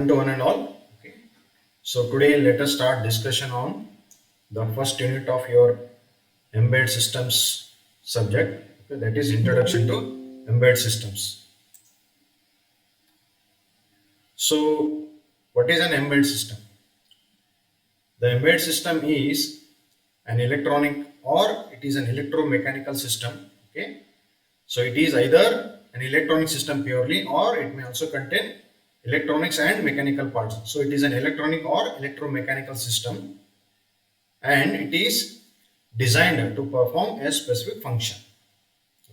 To one and all. Okay. So today let us start discussion on the first unit of your embedded systems subject. Okay, that is introduction to embedded systems. So what is an embedded system? The embedded system is an electronic or it is an electromechanical system. Okay. So it is either an electronic system purely or it may also contain electronics and mechanical parts. So it is an electronic or electromechanical system and it is designed to perform a specific function.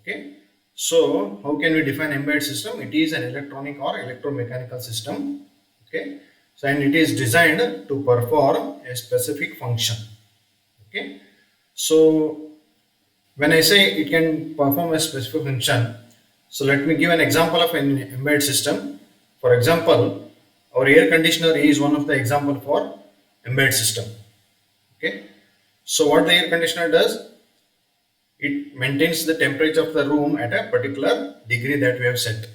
Okay. So how can we define embedded system? It is an electronic or electromechanical system. Okay. So and it is designed to perform a specific function. Okay. So when I say it can perform a specific function, so let me give an example of an embedded system. For example, our air conditioner is one of the example for embedded system. Okay. So what the air conditioner does, it maintains the temperature of the room at a particular degree that we have set.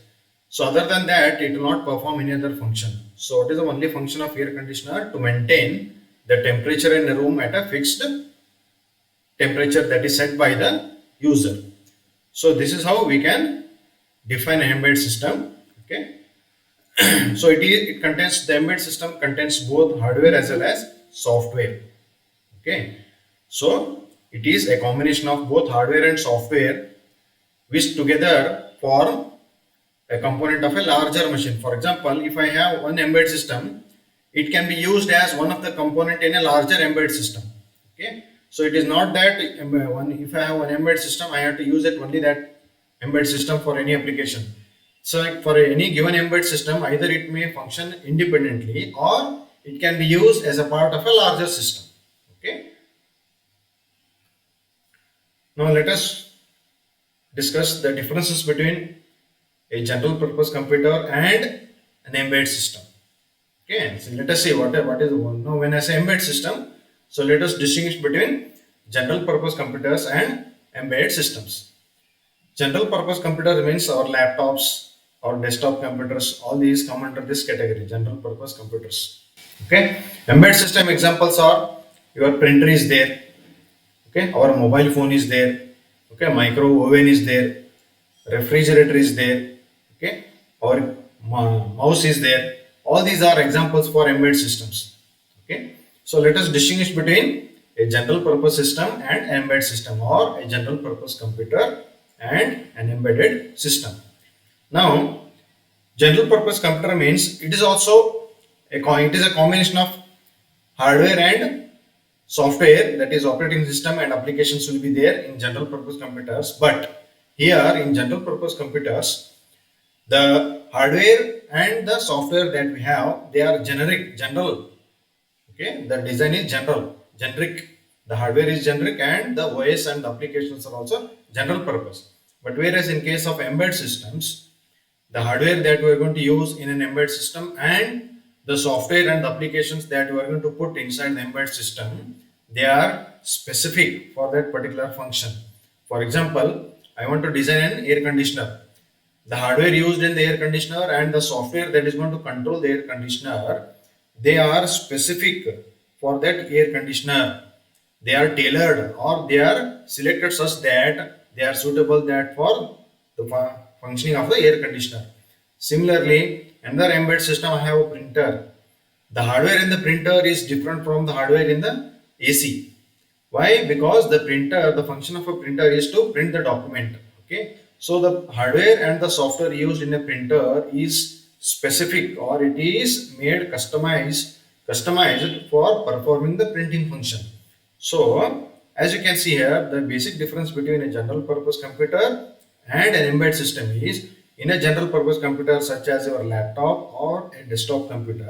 So other than that, it will not perform any other function. So what is the only function of air conditioner? To maintain the temperature in the room at a fixed temperature that is set by the user. So this is how we can define an embedded system. Okay. So it contains, the embedded system contains both hardware as well as software. Okay. So it is a combination of both hardware and software which together form a component of a larger machine. For example, if I have one embedded system, it can be used as one of the component in a larger embedded system. Okay. So it is not that if I have one embedded system, I have to use it only that embedded system for any application. So like for any given embedded system, either it may function independently or it can be used as a part of a larger system. Okay. Now let us discuss the differences between a general purpose computer and an embedded system. Okay, so let us see what is one. Now when I say embedded system, so let us distinguish between general purpose computers and embedded systems. General purpose computer means our laptops, our desktop computers, all these come under this category, general purpose computers. Okay, embedded system examples are your printer is there. Okay, our mobile phone is there. Okay, micro oven is there, refrigerator is there. Okay, our mouse is there. All these are examples for embedded systems. Okay, so let us distinguish between a general purpose system and embedded system, or a general purpose computer and an embedded system. Now, general purpose computer means it is also it is a combination of hardware and software, that is operating system and applications will be there in general purpose computers. But here in general purpose computers, the hardware and the software that we have, they are general. Okay, the design is generic. The hardware is generic and the OS and the applications are also general purpose. But whereas in case of embedded systems, the hardware that we are going to use in an embedded system and the software and the applications that we are going to put inside the embedded system, they are specific for that particular function. For example, I want to design an air conditioner. The hardware used in the air conditioner and the software that is going to control the air conditioner, they are specific for that air conditioner. They are tailored or they are selected such that they are suitable that for the functioning of the air conditioner. Similarly, another embedded system, I have a printer. The hardware in the printer is different from the hardware in the AC. Why? Because the printer, the function of a printer is to print the document. Okay. So the hardware and the software used in a printer is specific or it is made customized for performing the printing function. So as you can see here, the basic difference between a general purpose computer and an embedded system is, in a general purpose computer such as your laptop or a desktop computer,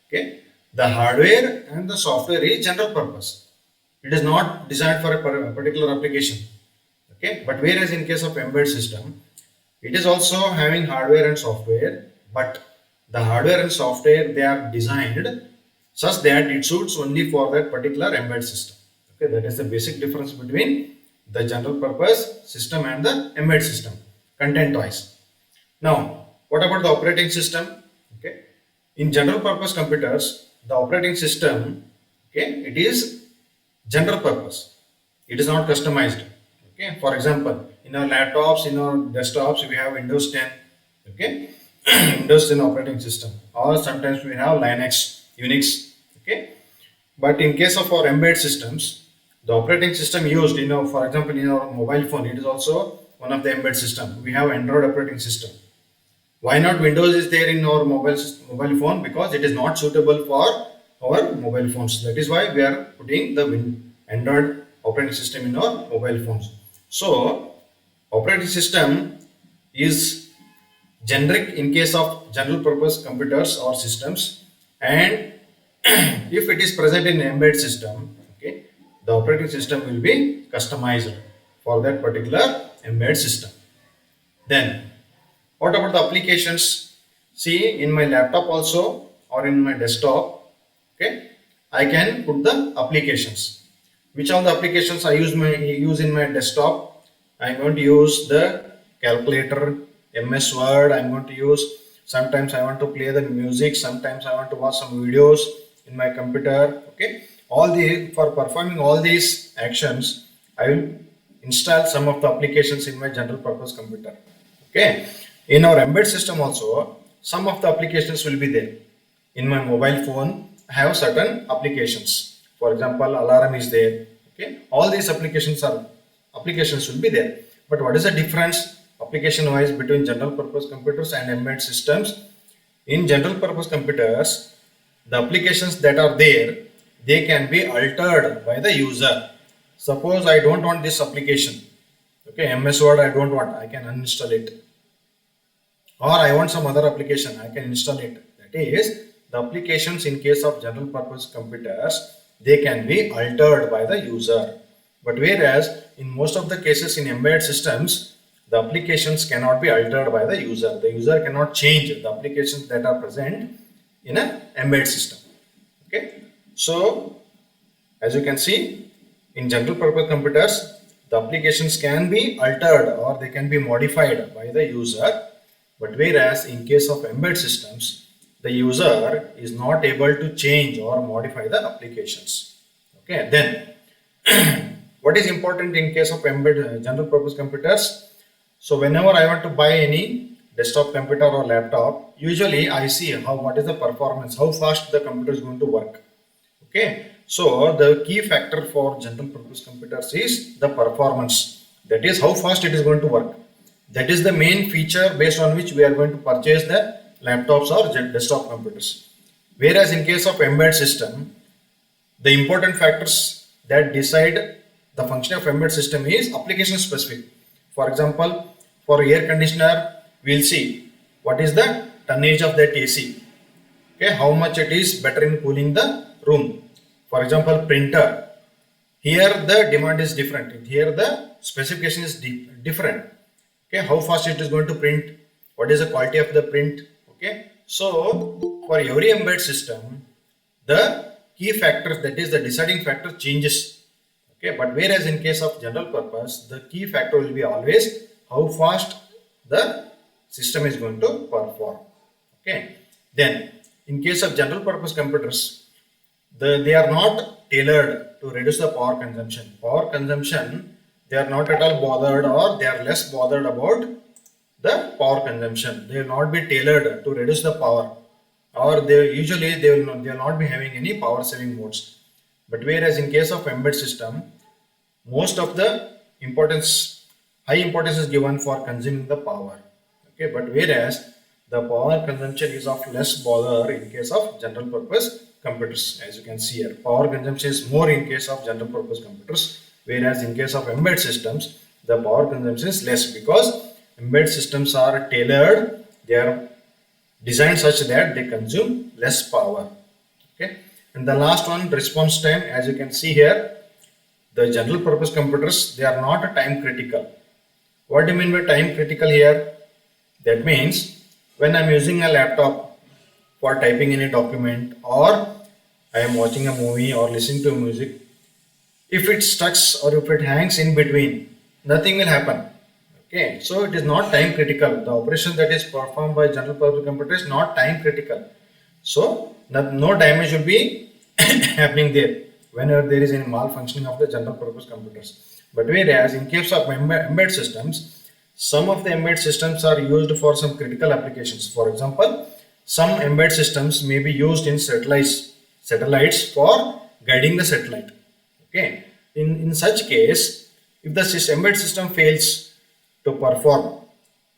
okay, the hardware and the software is general purpose. It is not designed for a particular application. Okay, but whereas in case of embedded system, it is also having hardware and software, but the hardware and software, they are designed such that it suits only for that particular embedded system. Okay, that is the basic difference between the general purpose system and the embedded system, content wise. Now, what about the operating system? Okay, In general purpose computers, the operating system, okay, it is general purpose. It is not customized. Okay, for example, in our laptops, in our desktops, we have Windows 10. Okay, Windows 10 operating system, or sometimes we have Linux, Unix. Okay, but in case of our embedded systems, the operating system used, for example, in our mobile phone, it is also one of the embedded system. We have Android operating system. Why not Windows is there in our mobile phone? Because it is not suitable for our mobile phones. That is why we are putting the Android operating system in our mobile phones. So operating system is generic in case of general purpose computers or systems, and if it is present in embedded system, okay, the operating system will be customized for that particular embedded system. Then what about the applications? See, in my laptop also or in my desktop, okay, I can put the applications. Which of the applications I use in my desktop? I'm going to use the calculator, MS Word. I'm going to use. Sometimes I want to play the music. Sometimes I want to watch some videos in my computer. Okay, for performing all these actions, I will install some of the applications in my general purpose computer. Okay, in our embedded system also, some of the applications will be there. In my mobile phone, I have certain applications. For example, alarm is there. Okay, all these applications will be there. But what is the difference application wise between general purpose computers and embedded systems? In general purpose computers, the applications that are there, they can be altered by the user. Suppose I don't want this application. Okay, MS Word I don't want, I can uninstall it. Or I want some other application, I can install it. That is, the applications in case of general purpose computers, they can be altered by the user. But whereas in most of the cases in embedded systems, the applications cannot be altered by the user. The user cannot change the applications that are present in an embedded system. Okay, so as you can see, in general purpose computers, the applications can be altered or they can be modified by the user. But whereas in case of embedded systems, the user is not able to change or modify the applications. Okay, then what is important in case of embedded general purpose computers? So whenever I want to buy any desktop computer or laptop, usually I see what is the performance, how fast the computer is going to work. Okay, so the key factor for general purpose computers is the performance. That is how fast it is going to work. That is the main feature based on which we are going to purchase the laptops or desktop computers. Whereas in case of embedded system, the important factors that decide the function of embedded system is application specific. For example, for air conditioner, we'll see what is the tonnage of that AC. Okay, how much it is better in cooling the room. For example, printer. Here the demand is different. Here the specification is different. Okay, how fast it is going to print, what is the quality of the print. Okay, so for every embedded system, the key factors, that is the deciding factor, changes. Okay, but whereas in case of general purpose, the key factor will be always how fast the system is going to perform. Okay, then in case of general purpose computers, they are not tailored to reduce the power consumption. Power consumption, they are not at all bothered, or they are less bothered about the power consumption. They will not be tailored to reduce the power, or they will not be having any power saving modes. But whereas in case of embedded system, most of the high importance is given for consuming the power. Okay, but whereas the power consumption is of less bother in case of general purpose computers. As you can see here, power consumption is more in case of general purpose computers, whereas in case of embedded systems, the power consumption is less, because embedded systems are tailored, they are designed such that they consume less power. Okay, and the last one, response time. As you can see here, the general purpose computers, they are not time critical. What do you mean by time critical here? That means when I'm using a laptop for typing in a document, or I am watching a movie or listening to music, if it stucks or if it hangs in between, nothing will happen. Okay, so it is not time critical. The operation that is performed by general purpose computer is not time critical. So no damage will be happening there whenever there is any malfunctioning of the general purpose computers. But whereas in case of embedded systems, some of the embedded systems are used for some critical applications. For example, some embedded systems may be used in satellites for guiding the satellite. Okay, in such case, if the embedded system fails to perform,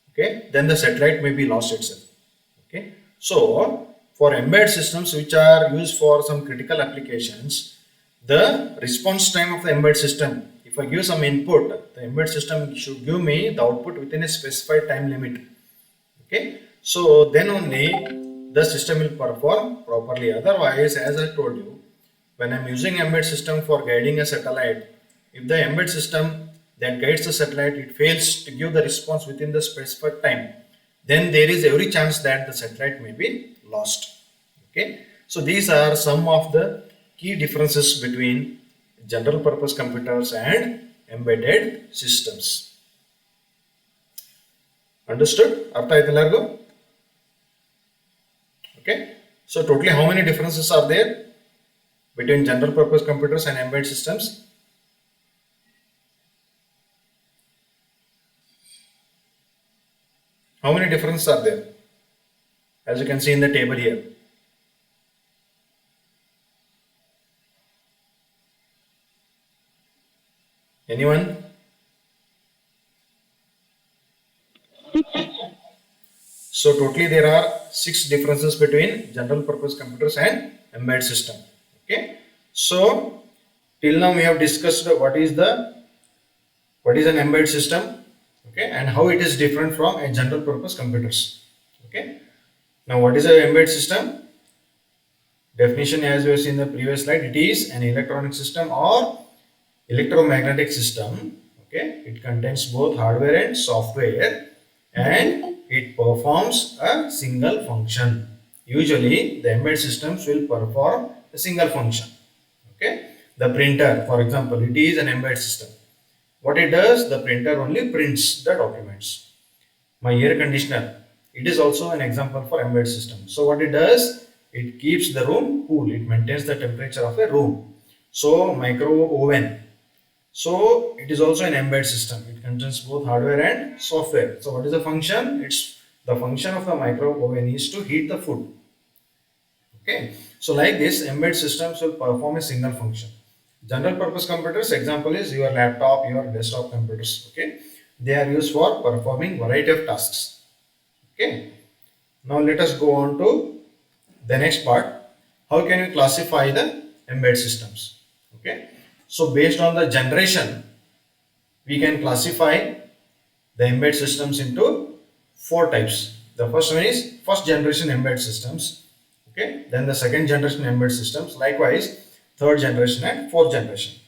okay, then the satellite may be lost itself. Okay, so for embedded systems which are used for some critical applications, the response time of the embedded system, if I give some input, the embedded system should give me the output within a specified time limit. Okay, so then only the system will perform properly. Otherwise, as I told you, when I'm using embedded system for guiding a satellite, if the embedded system that guides the satellite, it fails to give the response within the specified time, then there is every chance that the satellite may be lost. Okay, so these are some of the key differences between general purpose computers and embedded systems. Understood? Artha aಯ್ತು ಎಲ್ಲರಿಗೂ? Okay, so totally how many differences are there between general purpose computers and embedded systems? How many differences are there? As you can see in the table here. Anyone? So totally there are 6 differences between general purpose computers and embedded system. Okay, so till now we have discussed what is an embedded system, okay, and how it is different from a general purpose computers. Okay, now what is an embedded system? Definition, as we have seen in the previous slide, it is an electronic system or electromagnetic system. Okay, it contains both hardware and software, and it performs a single function. Usually the embedded systems will perform a single function. Okay, the printer, for example, it is an embedded system. What it does, the printer only prints the documents. My air conditioner, it is also an example for embedded system. So what it does, it keeps the room cool, it maintains the temperature of a room. So micro oven, so it is also an embedded system. It contains both hardware and software. So what is the function? It's the function of the micro oven is to heat the food. Okay, so like this, embedded systems will perform a single function. General purpose computers, example is your laptop, your desktop computers. Okay, they are used for performing variety of tasks. Okay, now let us go on to the next part. How can we classify the embedded systems? Okay, so based on the generation, we can classify the embedded systems into 4 types. The first one is first generation embedded systems. Okay, then the second generation embedded systems, likewise third generation and fourth generation.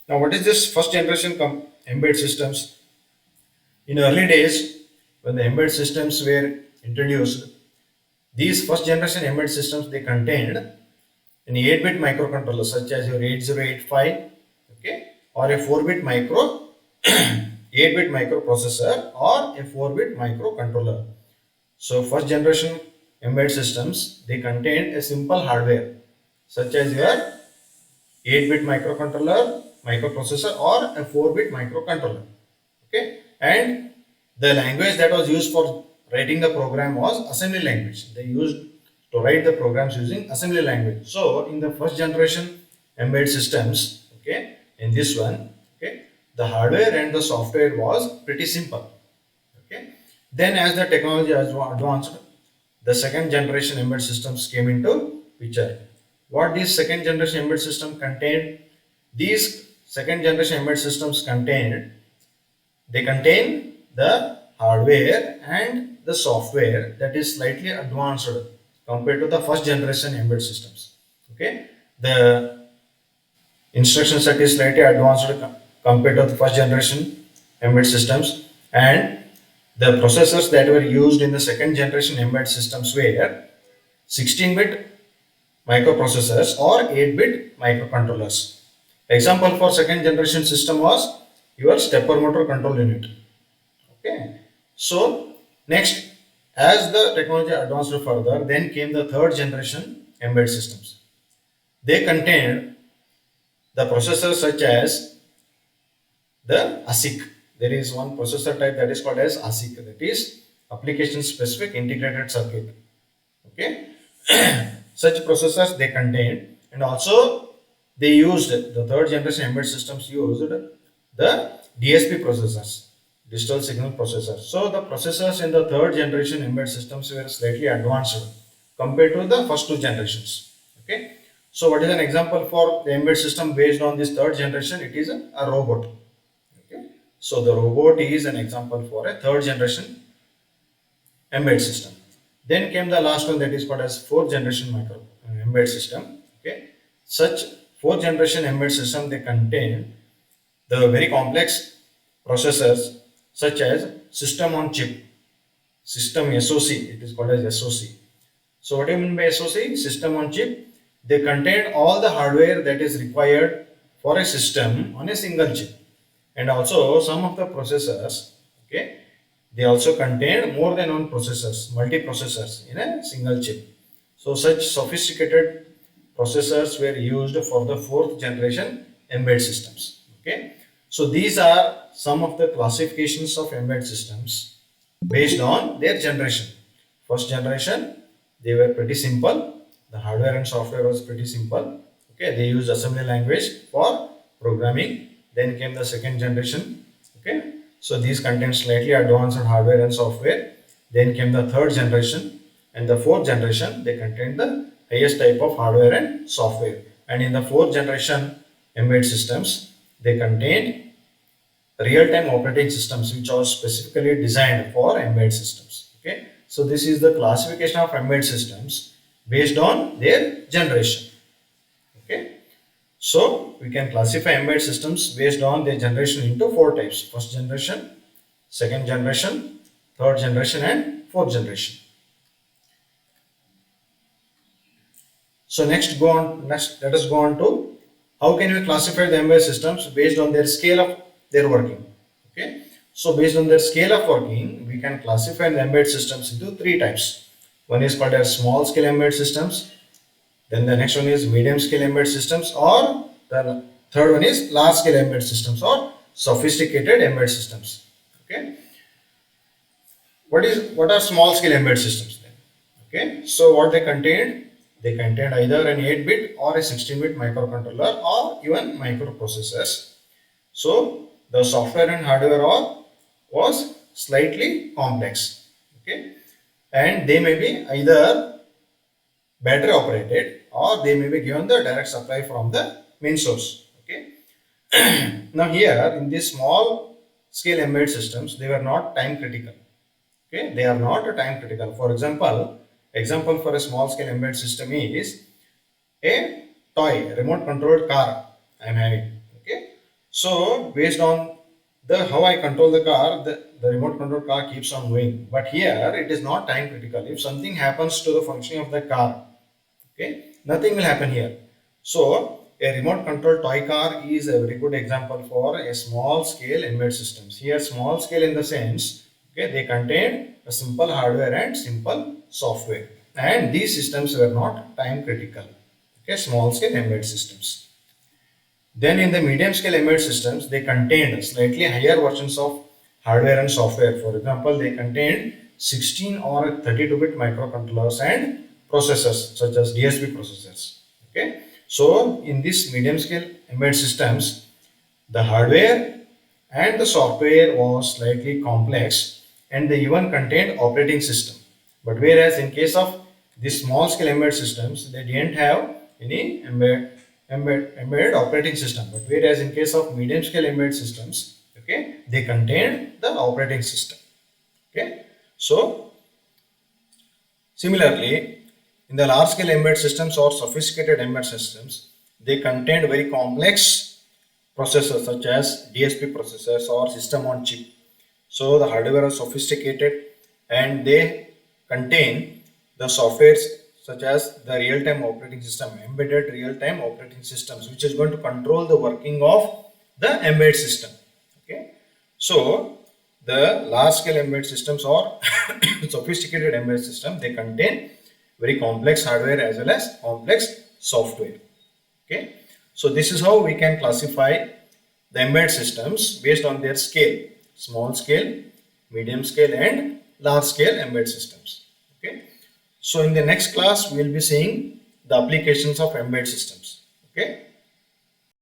Now what is this first generation embedded systems? In early days, when the embedded systems were introduced, these first generation embedded systems, they contained an 8-bit microcontroller such as your 8085, okay, or a 4-bit 8-bit microprocessor or a 4-bit microcontroller. So first generation embedded systems, they contained a simple hardware such as your 8-bit microcontroller, microprocessor or a 4-bit microcontroller. Okay, and the language that was used for writing the program was assembly language. They used to write the programs using assembly language. So in the first generation embedded systems, okay, in this one, okay, the hardware and the software was pretty simple. Okay, then as the technology has advanced, the second generation embedded systems came into picture. What these second generation embedded system contained? These second generation embedded systems contain the hardware and the software that is slightly advanced compared to the first generation embedded systems. Okay, the instruction set is slightly advanced compared to the first generation embedded systems, and the processors that were used in the second generation embedded systems were 16-bit microprocessors or 8-bit microcontrollers. Example for second generation system was your stepper motor control unit. Okay, so next, As the technology advanced further, then came the third generation embedded systems. They contained the processors such as the ASIC. There is one processor type that is called as ASIC, that is application specific integrated circuit. Okay, such processors they contained, and also they used the third generation embedded systems used the DSP processors, digital signal processors. So the processors in the third generation embedded systems were slightly advanced compared to the first two generations. Okay, so what is an example for the embedded system based on this third generation? It is a robot. Okay, so the robot is an example for a third generation embedded system. Then came the last one, that is called as fourth generation micro embedded system. Okay, such fourth generation embedded system they contain the very complex processors such as system on chip, system SoC. It is called as SoC. So what do you mean by SoC? System on chip. They contain all the hardware that is required for a system on a single chip, and also some of the processors. Okay, they also contain more than one processors, multi-processors in a single chip. So such sophisticated processors were used for the fourth generation embedded systems. Okay, so these are some of the classifications of embedded systems based on their generation. First generation, they were pretty simple. The hardware and software was pretty simple. Okay, they used assembly language for programming. Then came the second generation. Okay, so these contain slightly advanced hardware and software. Then came the third generation, and the fourth generation they contain the highest type of hardware and software. And in the fourth generation embedded systems, they contain real-time operating systems which are specifically designed for embedded systems. Okay, so this is the classification of embedded systems based on their generation. Okay, so we can classify embedded systems based on their generation into four types: first generation, second generation, third generation, and fourth generation. So next let us go on to how can we classify the embedded systems based on their scale of their working. Okay, so based on their scale of working, we can classify the embedded systems into three types. One is called as small scale embedded systems, then the next one is medium scale embedded systems, or the third one is large scale embedded systems or sophisticated embedded systems. Okay, what are small scale embedded systems then? Okay, so what they contained? They contained either an 8-bit or a 16-bit microcontroller or even microprocessors. So the software and hardware was slightly complex. Okay, and they may be either battery operated or they may be given the direct supply from the main source. Okay, now here in these small scale embedded systems, they were not time critical. Okay, they are not time critical. For example for a small scale embedded system is a toy remote controlled car I am having. Okay, so based on the how I control the car, the remote control car keeps on going. But here it is not time critical. If something happens to the functioning of the car, okay, nothing will happen here. So a remote control toy car is a very good example for a small scale embedded systems. Here small scale in the sense, okay, they contain a simple hardware and simple software, and these systems were not time critical. Okay, small scale embedded systems. Then in the medium scale embedded systems, they contained slightly higher versions of hardware and software. For example, they contained 16 or 32-bit microcontrollers and processors such as DSP processors. Okay, so in this medium scale embedded systems, the hardware and the software was slightly complex, and they even contained operating system. But whereas in case of these small scale embedded systems, they didn't have any embedded operating system. But whereas in case of medium scale embedded systems, okay, they contained the operating system. Okay, so similarly, in the large scale embedded systems or sophisticated embedded systems, they contained very complex processors such as DSP processors or system on chip. So the hardware is sophisticated and they contain the softwares such as the real-time operating system, embedded real-time operating systems, which is going to control the working of the embedded system. Okay, so The large scale embedded systems or sophisticated embedded system, they contain very complex hardware as well as complex software. Okay, so this is how we can classify the embedded systems based on their scale: small scale, medium scale, and large scale embedded systems. Okay, so in the next class we will be seeing the applications of embedded systems. Okay.